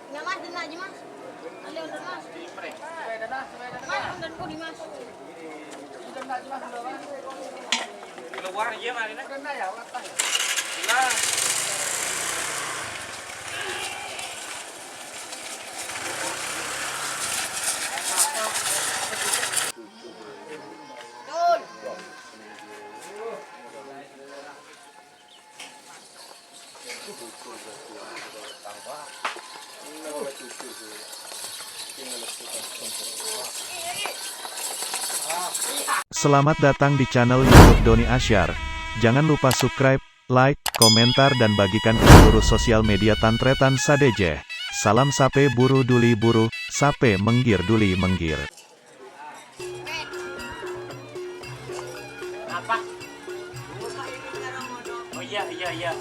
Nggak mas, dana aja mas. Ada udah mas. Mas, udah kok di mas. Keluar aja malina. Lah. Betul. Selamat datang di channel YouTube Doni Asyar. Jangan lupa subscribe, like, komentar dan bagikan ke seluruh sosial media Tantretan Sadejeh. Salam sape buru duli buru, sape menggir duli menggir. Apa? Oh iya.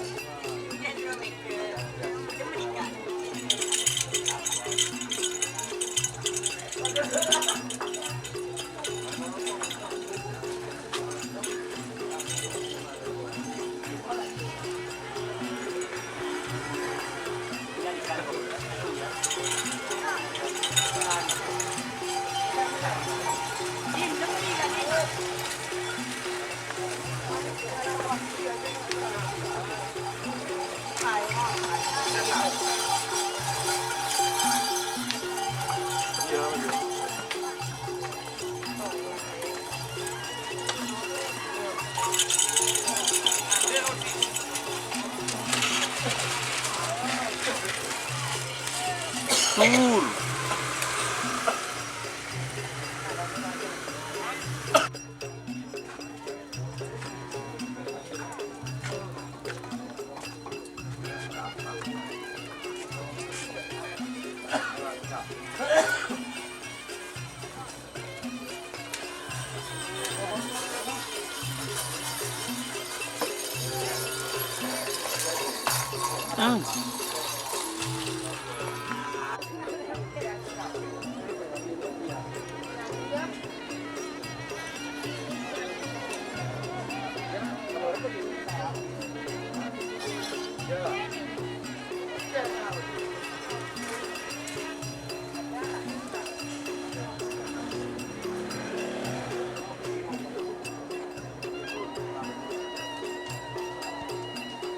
Tur.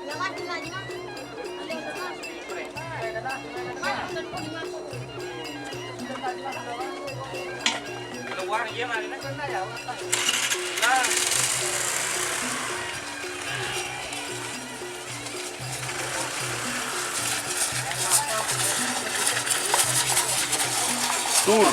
Nggak mas, dana aja mas. Ada udah mas. Mas, udah kok di mas. Keluar aja malina. Lah. Tur.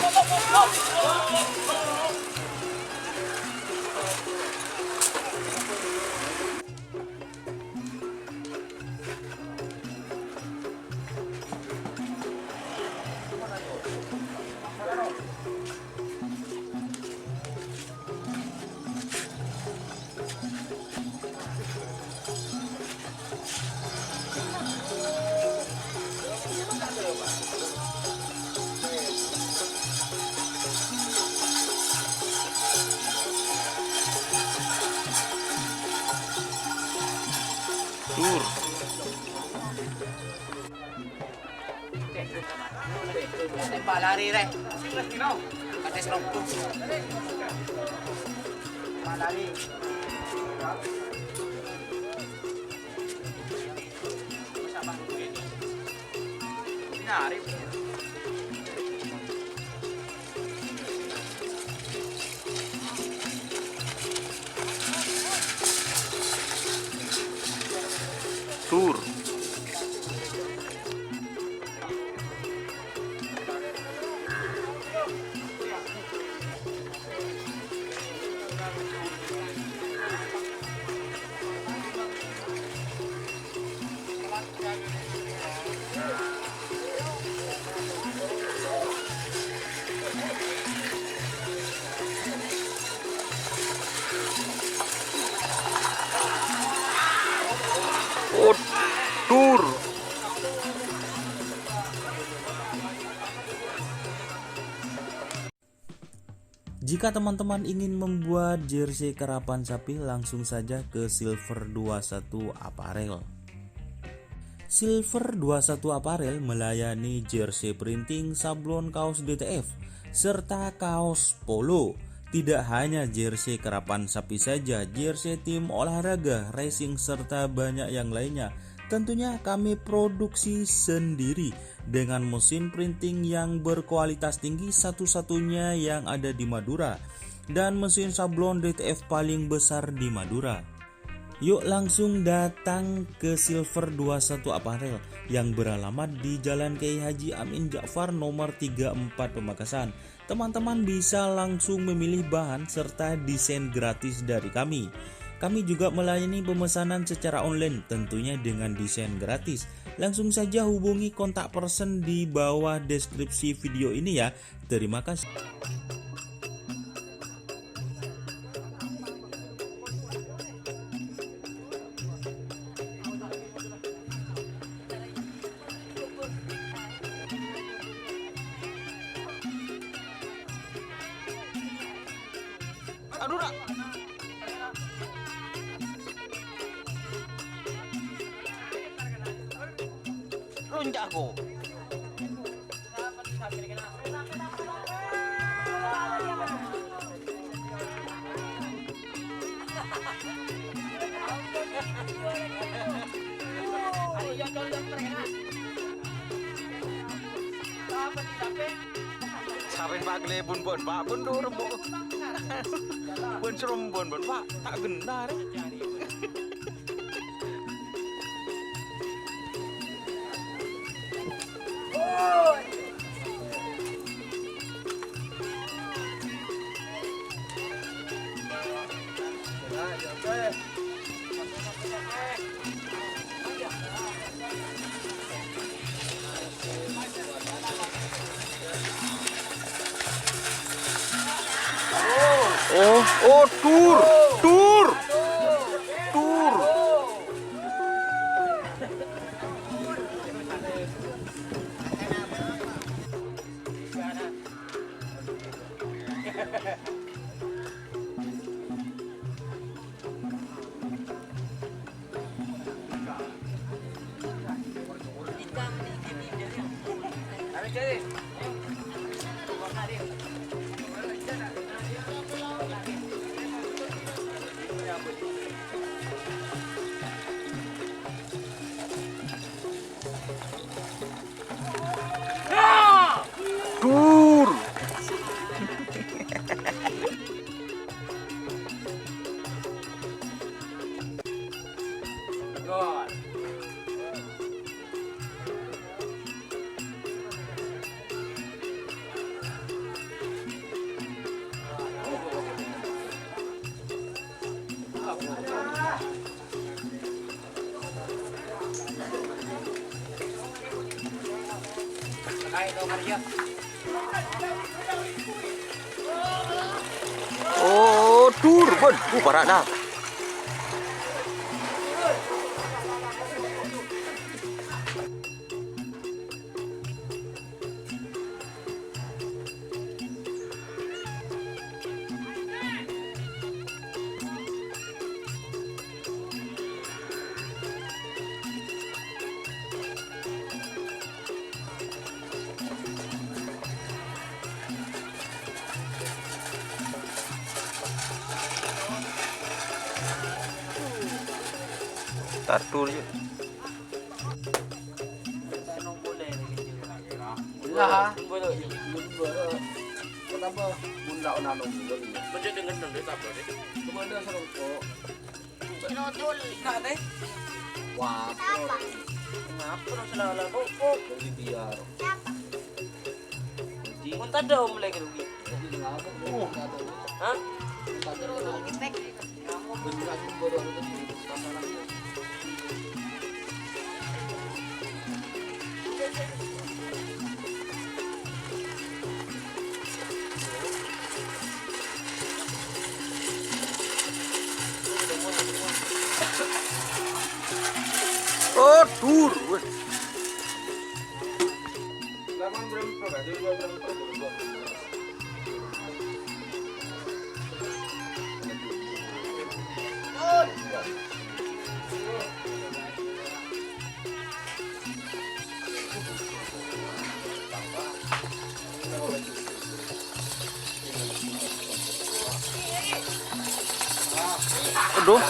Tur. Tembak lari reh. Kata serompong. Tembak lari. Nyari. Tur. Oh, tur. Jika teman-teman ingin membuat jersey karapan sapi, langsung saja ke Silver 21 Apparel. Silver 21 Apparel melayani jersey printing, sablon, kaos DTF, serta kaos polo. Tidak hanya jersey kerapan sapi saja, jersey tim olahraga, racing, serta banyak yang lainnya. Tentunya kami produksi sendiri dengan mesin printing yang berkualitas tinggi, satu-satunya yang ada di Madura, dan mesin sablon DTF paling besar di Madura. Yuk langsung datang ke Silver 21 Apparel yang beralamat di Jalan Kiai Haji Amin Ja'far nomor 34 Pamekasan. Teman-teman bisa langsung memilih bahan serta desain gratis dari kami. Kami juga melayani pemesanan secara online tentunya dengan desain gratis. Langsung saja hubungi kontak person di bawah deskripsi video ini ya. Terima kasih. Aduh dah. Lonjak aku. Sampai pagle bun pak bun durung bu. Bun serum bun pak tak gendar. Oh, tur. Tur. Oh, tur bun. Barat dah. Tatur je. Lah, boleh. Kenapa? Bunda onanong boleh. Macam dengan nang tak boleh. Kemana sarung kok? Sinodol. Tak deh. Wah, Kenapa lo selalu kok? jadi biar. Munta dong lagi rugi. Jadi ngapa? Hah? Beneran bodoh itu masalahnya. Oh, tur. Laman berapa? Berapa? Aduh.